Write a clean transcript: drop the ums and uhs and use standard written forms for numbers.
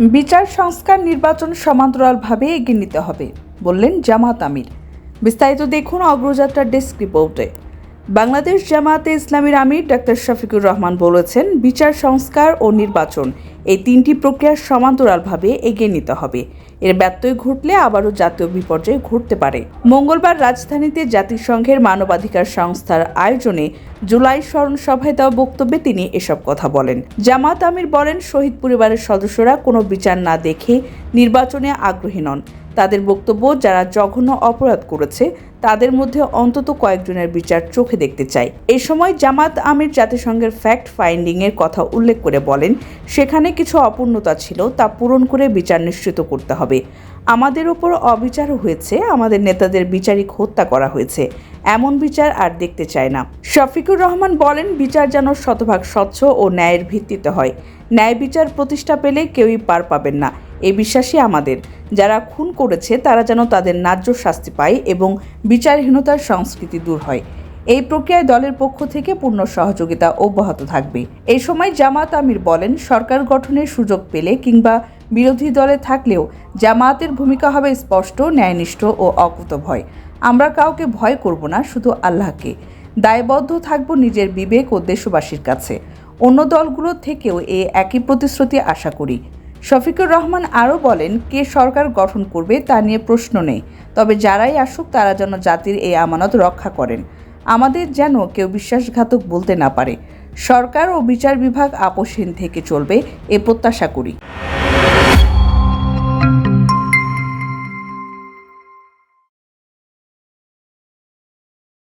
বিচার সংস্কার নির্বাচন সমান্তরালভাবে এগিয়ে নিতে হবে বললেন জামাত আমির। বিস্তারিত দেখুন অগ্রযাত্রা ডেস্ক রিপোর্টে। বাংলাদেশ জামায়াতে ইসলামীর আমির ডাক্তার শফিকুর রহমান বলেছেন, বিচার সংস্কার ও নির্বাচন এই তিনটি প্রক্রিয়ার সমান্তরালভাবে এগিয়ে নিতে হবে। এর ব্যত্যয় ঘটলে আবারও জাতীয় বিপর্যয় ঘটতে পারে। মঙ্গলবার রাজধানীতে জাতিসংঘের মানবাধিকার সংস্থার আয়োজনে জুলাই স্মরণ সভায় দেওয়া বক্তব্যে তিনি এসব কথা বলেন। জামাত আমির বলেন, শহীদ পরিবারের সদস্যরা কোনো বিচার না দেখে নির্বাচনে আগ্রহী নন। তাদের বক্তব্য, যারা জঘন্য অপরাধ করেছে তাদের মধ্যে অন্তত কয়েকজনের বিচার চোখে দেখতে চাই। এই সময় জামাত আমির জাতিসংঘের ফ্যাক্ট ফাইন্ডিং এর কথা উল্লেখ করে বলেন, সেখানে কিছু অপূর্ণতা ছিল, তা পূরণ করে বিচার নিশ্চিত করতে হবে। আমাদের ওপর অবিচারও হয়েছে, আমাদের নেতাদের বিচারিক হত্যা করা হয়েছে, এমন বিচার আর দেখতে চায় না। শফিকুর রহমান বলেন, বিচার যেন শতভাগ স্বচ্ছ ও ন্যায়ের ভিত্তিতে হয়। ন্যায় বিচার প্রতিষ্ঠা পেলে কেউই পার পাবেন না, এই বিশ্বাসই আমাদের। যারা খুন করেছে তারা যেন তাদের ন্যায্য শাস্তি পায় এবং বিচারহীনতার সংস্কৃতি দূর হয়। এই প্রক্রিয়ায় দলের পক্ষ থেকে পূর্ণ সহযোগিতা অব্যাহত থাকবে। এই সময় জামাত আমির বলেন, সরকার গঠনের সুযোগ পেলে কিংবা বিরোধী দলে থাকলেও জামায়াতের ভূমিকা হবে স্পষ্ট, ন্যায়নিষ্ঠ ও অকুতভয়। আমরা কাউকে ভয় করব না, শুধু আল্লাহকে। দায়বদ্ধ থাকব নিজের বিবেক ও দেশবাসীর কাছে। অন্য দলগুলোর থেকেও একই প্রতিশ্রুতি আশা করি। শফিকুর রহমান আরও বলেন, কে সরকার গঠন করবে তা নিয়ে প্রশ্ন নেই, তবে যারাই আসুক তারা যেন জাতির এই আমানত রক্ষা করেন। আমাদের যেন কেউ বিশ্বাসঘাতক বলতে না পারে। সরকার ও বিচার বিভাগ আপোষহীন থেকে চলবে, এ প্রত্যাশা করি।